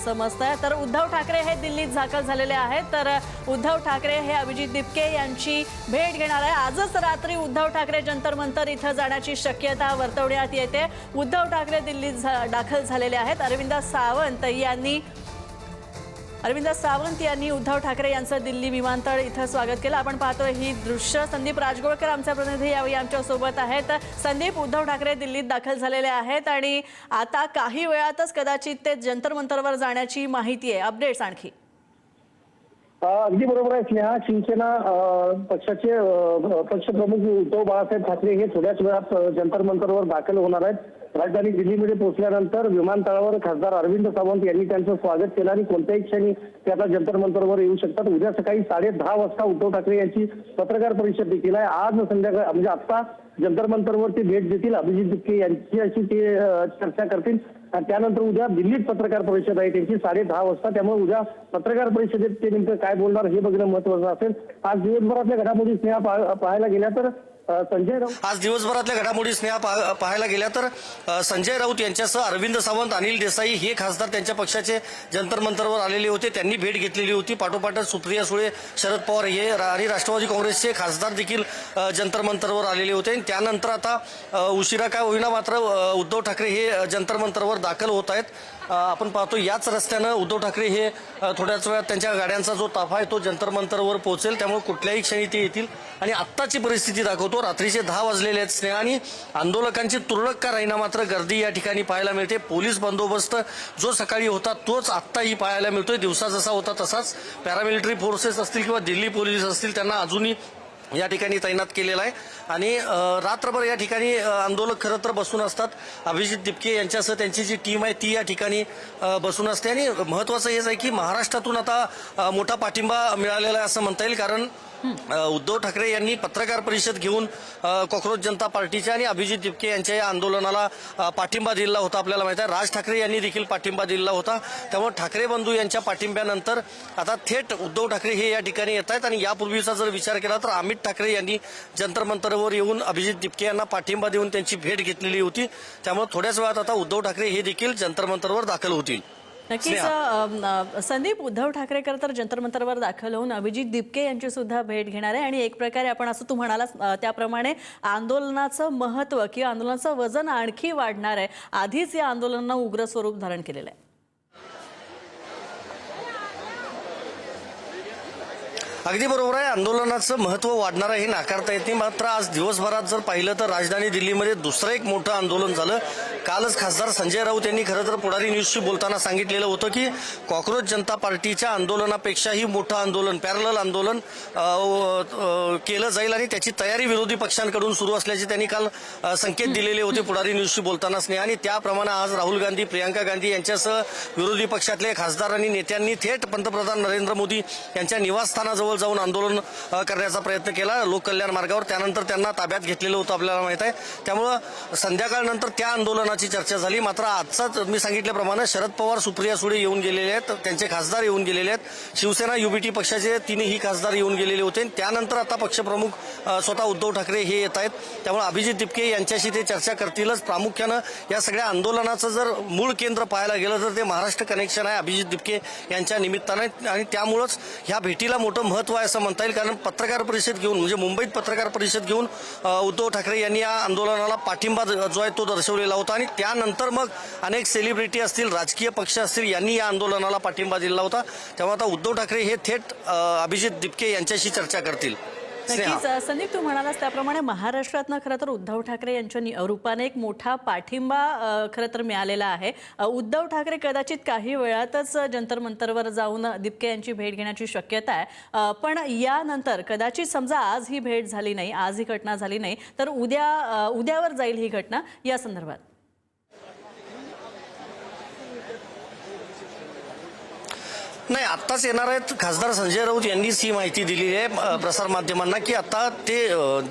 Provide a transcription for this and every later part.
समजतंय। तर उद्धव ठाकरे हे दिल्लीत दाखल झालेले आहेत। तर उद्धव ठाकरे हे अभिजित दिपके यांची भेट घेणार आहे। आजच रात्री उद्धव ठाकरे जंतर मंतर इथं जाण्याची शक्यता वर्तवण्यात येते। उद्धव ठाकरे दिल्लीत दाखल झालेले आहेत। अरविंद सावंत यांनी उद्धव ठाकरे यांचं दिल्ली विमानतळ इथं स्वागत केलं। आपण पाहतोय ही दृश्य। संदीप राजगोळकर आमचे प्रतिनिधी यावेळी आमच्या सोबत आहेत। संदीप, उद्धव ठाकरे दिल्लीत दाखल झालेले आहेत आणि आता काही वेळातच कदाचित ते जंतर मंतरवर जाण्याची माहिती आहे। अपडेट्स आणखी। अगदी बरोबर आहे स्नेहा। शिवसेना पक्षाचे पक्षप्रमुख उद्धव बाळासाहेब ठाकरे हे थोड्याच वेळात जंतर मंतरवर दाखल होणार आहेत। राजधानी दिल्लीमध्ये पोहोचल्यानंतर विमानतळावर खासदार अरविंद सावंत यांनी त्यांचं स्वागत केलं आणि कोणत्याही क्षणी ते आता जंतर मंतरवर येऊ शकतात। उद्या सकाळी 10:30 वाजता उद्धव ठाकरे यांची पत्रकार परिषद देखील आहे। आज संध्याकाळी म्हणजे आता जंतर मंतरवरती भेट देतील, अभिजित दिपके यांची अशी ते चर्चा करतील। त्यानंतर उद्या दिल्लीत पत्रकार परिषद आहे त्यांची 10:30 वाजता। त्यामुळे उद्या पत्रकार परिषदेत ते नेमकं काय बोलणार हे बघणं महत्त्वाचं असेल। आज दिवसभरातल्या घडामोडी स्नेहा पाहायला गेल्या तर संजय राऊत यांच्यासह अरविंद सावंत, अनिल देसाई हे खासदार त्यांच्या पक्षाचे जंतर मंतरवर आलेले होते। त्यांनी भेट घेतलेली होती। पाठोपाठ सुप्रिया सुळे, शरद पवार हे आणि राष्ट्रवादी काँग्रेसचे खासदार देखील जंतर मंतरवर आलेले होते। त्यानंतर आता उशिरा काय होईना मात्र उद्धव ठाकरे हे जंतर मंतरवर दाखल होत आहेत। आपण पाहतो याच रस्त्यानं उद्धव ठाकरे हे थोड्याच वेळात त्यांच्या गाड्यांचा जो ताफा आहे तो जंतर मंतरवर पोहोचेल। त्यामुळे कुठल्याही क्षणी ते येतील। आणि आत्ताची परिस्थिती दाखवतो, रात्रीचे 10 वाजलेले आहेत स्नेहा आणि आंदोलकांची तुरळक का राहीना मात्र गर्दी या ठिकाणी पाहायला मिळते। पोलीस बंदोबस्त जो सकाळी होता तोच आत्ताही पाहायला मिळतोय। दिवसा जसा होता तसाच पॅरामिलिटरी फोर्सेस असतील किंवा दिल्ली पोलीस असतील त्यांना अजूनही या ठिकाणी तैनात केलेला आहे। आणि रात्रभर या ठिकाणी आंदोलक खरं तर बसून असतात। अभिजित दिपके यांच्यासह त्यांची जी टीम आहे ती या ठिकाणी बसून असते। आणि महत्त्वाचं हेच आहे की महाराष्ट्रातून आता मोठा पाठिंबा मिळालेला आहे असं म्हणता येईल। कारण उद्धव ठाकरे यांनी पत्रकार परिषद घेऊन कॉक्रोच जनता पार्टीच्या आणि अभिजित दिपके यांच्या या आंदोलनाला पाठिंबा दिला होता। आपल्याला माहिती आहे राज ठाकरे यांनी देखील पाठिंबा दिला होता। त्यामुळे ठाकरे बंधू यांच्या पाठिंब्यानंतर आता थेट उद्धव ठाकरे हे या ठिकाणी येत आहेत। आणि यापूर्वीचा जर विचार केला तर अमित ठाकरे यांनी जंतर मंतरवर येऊन अभिजित दिपके यांना पाठिंबा देऊन त्यांची भेट घेतलेली होती। त्यामुळे थोड्याच वेळात आता उद्धव ठाकरे हे देखील जंतर मंतरवर दाखल होतील। नक्कीच संदीप, उद्धव ठाकरे तर जंतर मंतरवर दाखल होऊन अभिजित दिपके यांची सुद्धा भेट घेणार आहे। आणि एक प्रकारे आपण असं तू म्हणालास त्याप्रमाणे आंदोलनाचं महत्त्व किंवा आंदोलनाचं वजन आणखी वाढणार आहे। आधीच या आंदोलनानं उग्र स्वरूप धारण केलेलं आहे। अगदी बरोबर आहे। आंदोलनाचं महत्त्व वाढणार आहे हे नाकारता येत नाही। मात्र आज दिवसभरात जर पाहिलं तर राजधानी दिल्लीमध्ये दुसरं एक मोठं आंदोलन झालं। कालच खासदार संजय राऊत यांनी खरं तर पुढारी न्यूजशी बोलताना सांगितलेलं होतं की कॉक्रोच जनता पार्टीच्या आंदोलनापेक्षाही मोठं आंदोलन, पॅरलल आंदोलन केलं जाईल आणि त्याची तयारी विरोधी पक्षांकडून सुरू असल्याचे त्यांनी काल संकेत दिलेले होते पुढारी न्यूजशी बोलताना स्नेहा। आणि त्याप्रमाणे आज राहुल गांधी, प्रियांका गांधी यांच्यासह विरोधी पक्षातले खासदार आणि नेत्यांनी थेट पंतप्रधान नरेंद्र मोदी यांच्या निवासस्थानाजवळ जाऊन आंदोलन करण्याचा प्रयत्न केला लोककल्याण मार्गावर। त्यानंतर त्यांना ताब्यात घेतलेलं होतं आपल्याला माहित आहे। त्यामुळं संध्याकाळनंतर त्या आंदोलनाची चर्चा झाली। मात्र आजचाच मी सांगितल्याप्रमाणे शरद पवार, सुप्रिया सुळे येऊन गेलेले आहेत, त्यांचे खासदार येऊन गेलेले आहेत। शिवसेना युबीटी पक्षाचे तिन्ही खासदार येऊन गेलेले होते। त्यानंतर आता पक्षप्रमुख स्वतः उद्धव ठाकरे हे येत आहेत। त्यामुळे अभिजित दिपके यांच्याशी ते चर्चा करतीलच। प्रामुख्यानं या सगळ्या आंदोलनाचं जर मूळ केंद्र पाहायला गेलं तर ते महाराष्ट्र कनेक्शन आहे अभिजित दिपके यांच्या निमित्तानं। आणि त्यामुळंच ह्या भेटीला मोठं महत्त्व आहे असं म्हणता येईल। कारण पत्रकार परिषद घेऊन म्हणजे मुंबईत पत्रकार परिषद घेऊन उद्धव ठाकरे यांनी या आंदोलनाला पाठिंबा जो आहे तो दर्शवलेला होता। आणि त्यानंतर मग अनेक सेलिब्रिटी असतील, राजकीय पक्ष असतील यांनी या आंदोलनाला पाठिंबा दिला होता। तेव्हा आता उद्धव ठाकरे हे थेट अभिजित दिपके यांच्याशी चर्चा करतील। नक्कीच संदीप, तू म्हणालास त्याप्रमाणे महाराष्ट्रातनं खरं तर उद्धव ठाकरे यांच्या रूपाने एक मोठा पाठिंबा खरं तर मिळालेला आहे। उद्धव ठाकरे कदाचित काही वेळातच जंतर मंतरवर जाऊन दिपके यांची भेट घेण्याची शक्यता आहे। पण यानंतर कदाचित समजा आज ही भेट झाली नाही, आज ही घटना झाली नाही तर उद्यावर जाईल ही घटना, या संदर्भात नाही, आत्ताच येणार आहेत. खासदार संजय राऊत यांनीच ही माहिती दिलेली आहे प्रसारमाध्यमांना की आता ते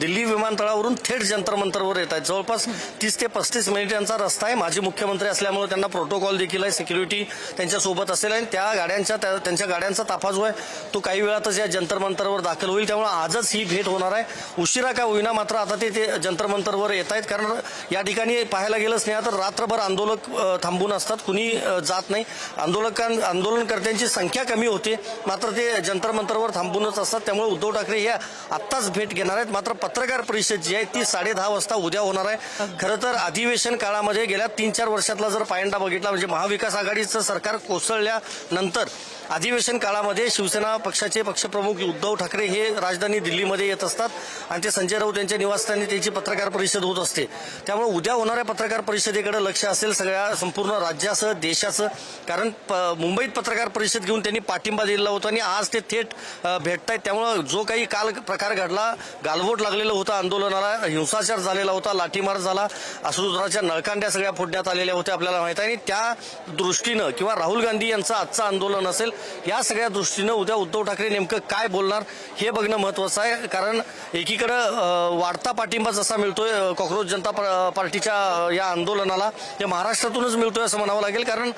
दिल्ली विमानतळावरून थेट जंतर मंतरवर येत आहेत. जवळपास 30 ते 35 मिनिटांचा रस्ता आहे. माजी मुख्यमंत्री असल्यामुळे त्यांना प्रोटोकॉल देखील आहे, सिक्युरिटी त्यांच्यासोबत असेल आणि त्यांच्या गाड्यांचा ताफा जो आहे तो काही वेळातच या जंतर मंतरवर दाखल होईल. त्यामुळे आजच ही भेट होणार आहे. उशिरा का होईना, मात्र आता ते जंतर मंतरवर येत आहेत. कारण या ठिकाणी पाहायला गेलं स्नेहा तर रात्रभर आंदोलक थांबून असतात, कुणी जात नाही. आंदोलनकर्त्यांची संख्या कमी होते, मात्र ते जंतर मंतरवर थांबूनच असतात. त्यामुळे उद्धव ठाकरे हे आत्ताच भेट घेणार आहेत. मात्र पत्रकार परिषद जी आहे ती 10:30 वाजता उद्या होणार आहे. खरं तर अधिवेशन काळामध्ये गेल्या 3-4 वर्षातला जर पायंडा बघितला, म्हणजे महाविकास आघाडीचं सरकार कोसळल्यानंतर अधिवेशन काळामध्ये शिवसेना पक्षाचे पक्षप्रमुख उद्धव ठाकरे हे राजधानी दिल्लीमध्ये येत असतात आणि ते संजय राऊत यांच्या निवासस्थानी त्यांची पत्रकार परिषद होत असते. त्यामुळे उद्या होणाऱ्या पत्रकार परिषदेकडे लक्ष असेल सगळ्या संपूर्ण राज्यासह देशाचं. कारण मुंबईत पत्रकार परिषद घेऊन त्यांनी पाठिंबा दिलेला होता आणि आज ते थेट भेटतायत. त्यामुळे जो काही काल प्रकार घडला, गालबोट लागलेलं होतं आंदोलनाला, हिंसाचार झालेला होता, लाठीमार झाला, अश्रुधुराच्या नळकांड्या सगळ्या फोडण्यात आलेल्या होत्या आपल्याला माहित आहे. आणि त्या दृष्टीनं किंवा राहुल गांधी यांचं आजचं आंदोलन असेल, या सगळ्या दृष्टीनं उद्या उद्धव ठाकरे नेमकं काय बोलणार हे बघणं महत्वाचं आहे. कारण एकीकडं वाढता पाठिंबा जसा मिळतोय कॉक्रोच जनता पार्टीच्या या आंदोलनाला, ते महाराष्ट्रातूनच मिळतोय असं म्हणावं लागेल. कारण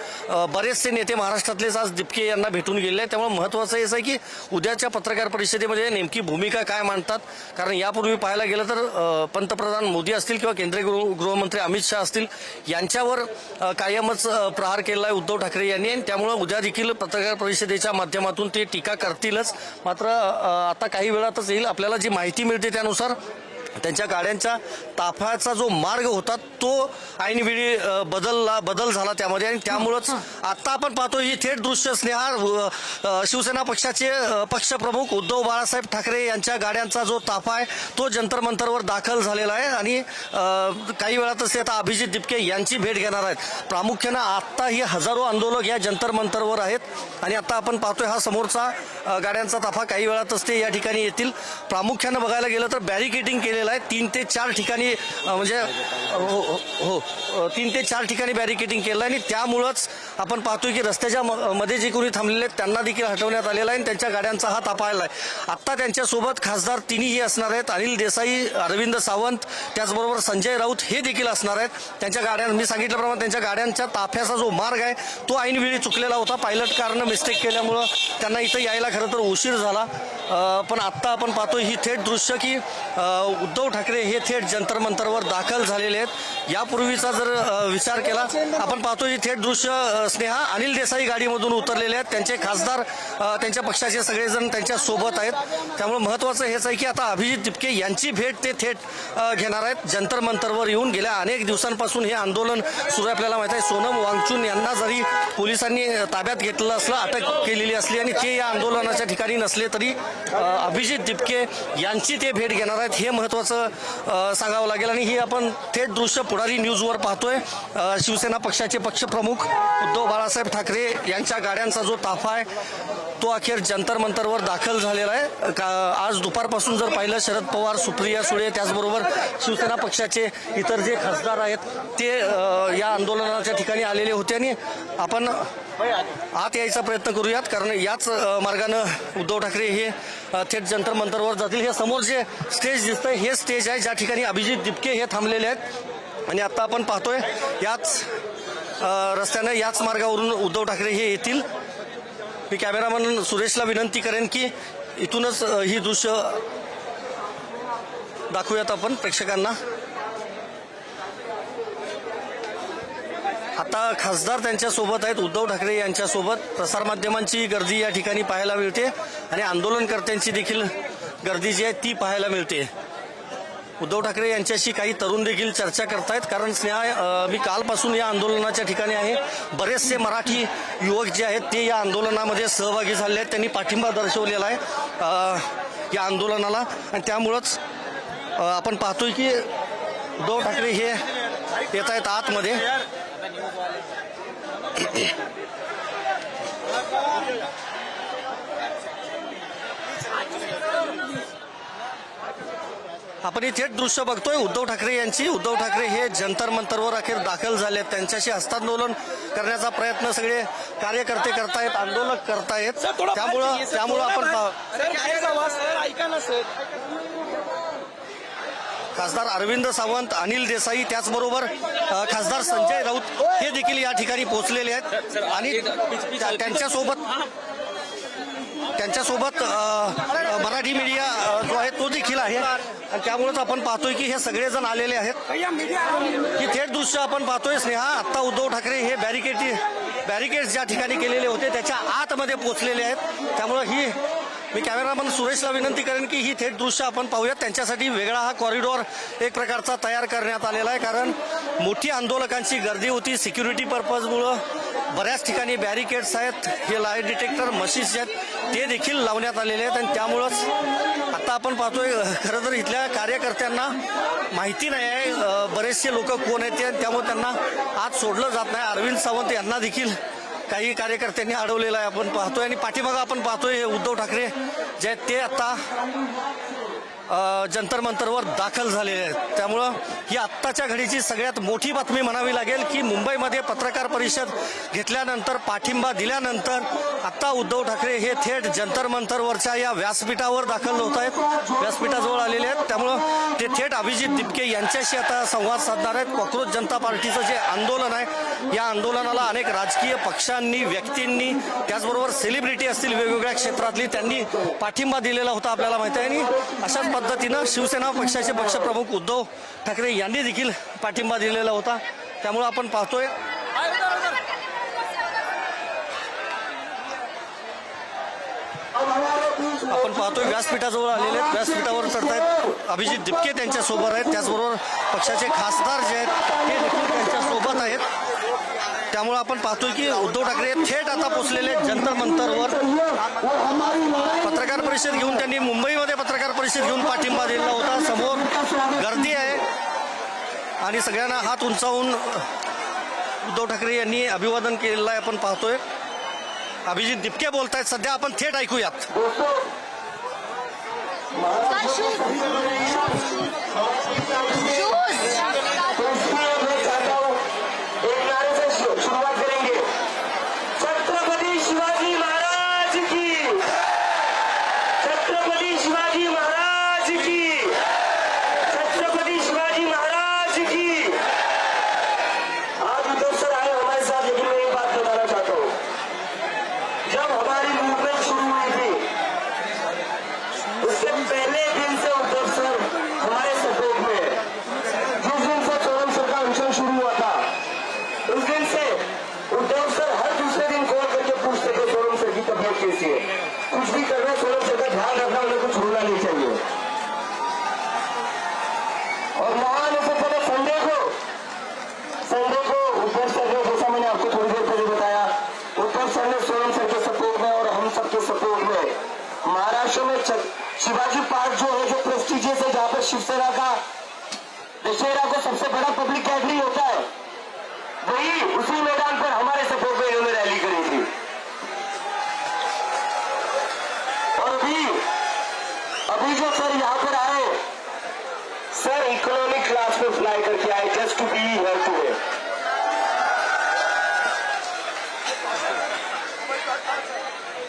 बरेचसे नेते महाराष्ट्रातलेच आज दिपके यांना भेटून गेले आहेत. त्यामुळे महत्वाचं हेच आहे की उद्याच्या पत्रकार परिषदेमध्ये नेमकी भूमिका काय मांडतात. कारण यापूर्वी पाहायला गेलं तर पंतप्रधान मोदी असतील किंवा केंद्रीय गृहमंत्री अमित शहा असतील, यांच्यावर कायमच प्रहार केला आहे उद्धव ठाकरे यांनी. आणि त्यामुळे उद्या देखील पत्रकार परिषदेच्या माध्यमातून ते टीका करतीलच. मात्र आता काही वेळातच येईल. आपल्याला जी माहिती मिळते त्यानुसार त्यांच्या गाड्यांच्या ताफ्याचा जो मार्ग होता तो ऐनवेळी बदल झाला त्यामध्ये. आणि त्यामुळंच आता आपण पाहतो ही थेट दृश्य स्नेहा, शिवसेना पक्षाचे पक्षप्रमुख उद्धव बाळासाहेब ठाकरे यांच्या गाड्यांचा जो ताफा आहे तो जंतर मंतरवर दाखल झालेला आहे. आणि काही वेळातच ते आता अभिजित दिपके यांची भेट घेणार आहेत. प्रामुख्यानं आत्ता ही हजारो आंदोलक या जंतर मंतरवर आहेत आणि आता आपण पाहतोय हा समोरचा गाड्यांचा ताफा. काही वेळातच ते या ठिकाणी येतील. प्रामुख्यानं बघायला गेलं तर बॅरिकेडिंग केलेलं आहे 3 ते 4 ठिकाणी, म्हणजे 3 ते 4 ठिकाणी बॅरिकेडिंग केलं आहे. आणि त्यामुळंच आपण पाहतोय की रस्त्याच्या मध्ये जे कोणी थांबलेले आहेत त्यांना देखील हटवण्यात आलेला आहे आणि त्यांच्या गाड्यांचा हा ताफा आलेला आहे. आत्ता त्यांच्यासोबत खासदार तिन्ही असणार आहेत. अनिल देसाई, अरविंद सावंत, त्याचबरोबर संजय राऊत हे देखील असणार आहेत. त्यांच्या गाड्या, मी सांगितल्याप्रमाणे त्यांच्या गाड्यांच्या ताफ्याचा जो मार्ग आहे तो ऐनवेळी चुकलेला होता. पायलट कारनं मिस्टेक केल्यामुळं त्यांना इथं यायला खरं तर उशीर झाला. पण आत्ता आपण पाहतोय ही थेट दृश्य की उद्धव ठाकरे हे थेट जंतर मंतरवर दाखल झालेले आहेत. यापूर्वीचा जर विचार केला आपण पाहतो ही थेट दृश्य स्नेहा, अनिल देसाई गाडीमधून उतरलेले आहेत. त्यांचे खासदार, त्यांच्या पक्षाचे सगळेजण त्यांच्या सोबत आहेत. त्यामुळे महत्वाचं हेच आहे की आता अभिजित दिपके यांची भेट ते थेट घेणार आहेत. जंतर मंतरवर येऊन गेल्या अनेक दिवसांपासून हे आंदोलन सुरू आहे. आपल्याला माहित आहे सोनम वांगचूक यांना जरी पोलिसांनी ताब्यात घेतलं असलं, अटक केलेली असली आणि ते या आंदोलनाच्या ठिकाणी नसले तरी अभिजित दिपके यांची ते भेट घेणार आहेत. हे महत्वाचं सांगावं लागेल. आणि ही आपण थेट दृश्य पुढारी न्यूजवर पाहतोय. शिवसेना पक्षाचे पक्षप्रमुख उद्धव बाळासाहेब ठाकरे यांच्या गाड्यांचा जो ताफा आहे तो अखेर जंतर मंतरवर दाखल झालेला आहे. आज दुपारपासून जर पाहिलं शरद पवार, सुप्रिया सुळे, त्याचबरोबर शिवसेना पक्षाचे इतर जे खासदार आहेत ते या आंदोलनाच्या ठिकाणी आलेले होते. आणि आपण आत यायचा प्रयत्न करूयात कारण याच मार्गानं उद्धव ठाकरे हे थेट जंतर मंतरवर जातील. हे समोर जे स्टेज दिसतंय हे स्टेज आहे ज्या ठिकाणी अभिजित दिपके हे थांबलेले आहेत. आणि आता आपण पाहतोय याच रस्त्यानं, याच मार्गावरून उद्धव ठाकरे हे येतील. मी कॅमेरामन सुरेशला विनंती करेन की इथूनच ही दृश्य दाखवूयात आपण प्रेक्षकांना. आता खासदार त्यांच्या सोबत आहेत, उद्धव ठाकरे यांच्या सोबत. प्रसारमाध्यमांची गर्दी या ठिकाणी पाहायला मिळते आणि आंदोलनकर्त्यांची देखील गर्दी जी आहे ती पाहायला मिळते. उद्धव ठाकरे यांच्याशी काही तरुण देखील चर्चा करतायत. कारण स्नेहा, मी कालपासून या आंदोलनाच्या ठिकाणी आहे. बरेचसे मराठी युवक जे आहेत ते या आंदोलनामध्ये सहभागी झाले आहेत. त्यांनी पाठिंबा दर्शवलेला आहे या आंदोलनाला. आणि त्यामुळंच आपण पाहतोय की उद्धव ठाकरे हे येत आहेत आतमध्ये. आपण आपण ही थेट दृश्य बघतोय उद्धव ठाकरे यांची. उद्धव ठाकरे हे जंतर मंतरवर अखेर दाखल झाले. त्यांच्याशी हस्तांदोलन करण्याचा प्रयत्न सगळे कार्यकर्ते करतायत, आंदोलक करतायत. त्यामुळं आपण खासदार अरविंद सावंत, अनिल देसाई, त्याचबरोबर खासदार संजय राऊत हे देखील या ठिकाणी पोहोचलेले आहेत आणि त्यांच्यासोबत मराठी मीडिया जो आहे तो देखील आहे. आणि त्यामुळेच आपण पाहतोय की हे सगळेजण आलेले आहेत. ही थेट दृश्य आपण पाहतोय स्नेहा. आता उद्धव ठाकरे हे बॅरिकेड्स ज्या ठिकाणी केलेले होते त्याच्या आतमध्ये पोहोचलेले आहेत. त्यामुळे मी कॅमेरामन सुरेशला विनंती करेन की ही थेट दृश्य आपण पाहूयात. त्यांच्यासाठी वेगळा हा कॉरिडॉर एक प्रकारचा तयार करण्यात आलेला आहे, कारण मोठी आंदोलकांची गर्दी होती. सिक्युरिटी पर्पजमुळं बऱ्याच ठिकाणी बॅरिकेड्स आहेत, हे लाय डिटेक्टर मशीन्स आहेत ते देखील लावण्यात आलेले आहेत. आणि त्यामुळंच आता आपण पाहतोय खरं तर इथल्या कार्यकर्त्यांना माहिती नाही आहे बरेचसे लोक कोण आहेत ते, त्यामुळे त्यांना आत सोडलं जात नाही. अरविंद सावंत यांना देखील काही कार्यकर्त्यांनी अडवलेलं आहे आपण पाहतोय. आणि पाठीमागं आपण पाहतोय हे उद्धव ठाकरे जे आहेत ते आता जंतर मंतरवर दाखल झालेले आहेत. त्यामुळं ही आत्ताच्या घडीची सगळ्यात मोठी बातमी म्हणावी लागेल की मुंबईमध्ये पत्रकार परिषद घेतल्यानंतर, पाठिंबा दिल्यानंतर आता उद्धव ठाकरे हे थेट जंतर मंतरवरच्या या व्यासपीठावर दाखल होत आहेत, व्यासपीठाजवळ आलेले आहेत. त्यामुळं ते थेट अभिजित दिपके यांच्याशी आता संवाद साधणार आहेत. कॉक्रोच जनता पार्टीचं जे आंदोलन आहे या आंदोलनाला अनेक राजकीय पक्षांनी, व्यक्तींनी, त्याचबरोबर सेलिब्रिटी असतील वेगवेगळ्या क्षेत्रातली, त्यांनी पाठिंबा दिलेला होता आपल्याला माहिती आहे. आणि अशाच पद्धतीनं शिवसेना पक्षाचे पक्षप्रमुख उद्धव ठाकरे यांनी देखील पाठिंबा दिलेला होता. त्यामुळे आपण पाहतोय व्यासपीठाजवळ आलेले आहेत, व्यासपीठावर चढतायत. अभिजित दिपके त्यांच्यासोबत आहेत, त्याचबरोबर पक्षाचे खासदार जे आहेत ते देखील त्यांच्यासोबत आहेत. त्यामुळे आपण पाहतोय की उद्धव ठाकरे थेट आता पोहोचलेले जंतर मंतरवर. पत्रकार परिषद घेऊन त्यांनी मुंबईमध्ये पत्रकार परिषद घेऊन पाठिंबा दिला होता. समोर गर्दी आहे आणि सगळ्यांना हात उंचावून उद्धव ठाकरे यांनी अभिवादन केलेलं आहे आपण पाहतोय. अभिजित दिपके बोलतायत, सध्या आपण थेट ऐकूयात. कुछ भी करना, सोलम सर का ध्यान रखना, उन्हें कुछ भूलना नहीं चाहिए. और महान उपलब्ध संडे को उद्धव सर ने, जैसा मैंने आपको थोड़ी देर पहले बताया, उद्धव सर ने सोलम सर के सपोर्ट में और हम सबके सपोर्ट में महाराष्ट्र में शिवाजी पार्क जो है, जो प्रेस्टिजियस है, जहाँ पर शिवसेना का दशहरा को सबसे बड़ा पब्लिक गैदरिंग होता है, वही उसी मैदान पर हमारे सपोर्ट में इन्होंने रैली करी थी. अभी जो सर यहाँ पर आए, सर इकोनॉमिक क्लास में फ्लाई करके आए just to be here today.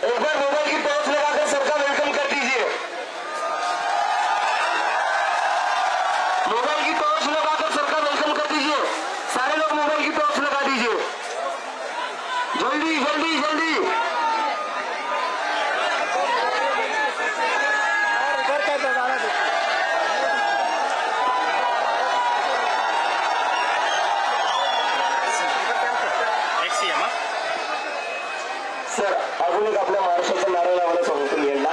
एक बार मोबाइल की टॉर्च लगाकर सर का वेलकम कर दीजिए. मोबाइल की टॉर्च लगाकर सर का वेलकम कर दीजिए. सारे लोग मोबाइल की टॉर्च लगा दीजिए. जल्दी जल्दी जल्दी. सर अजून एक आपल्या महाराष्ट्राचा नारा लावायला सांगतो मी यांना.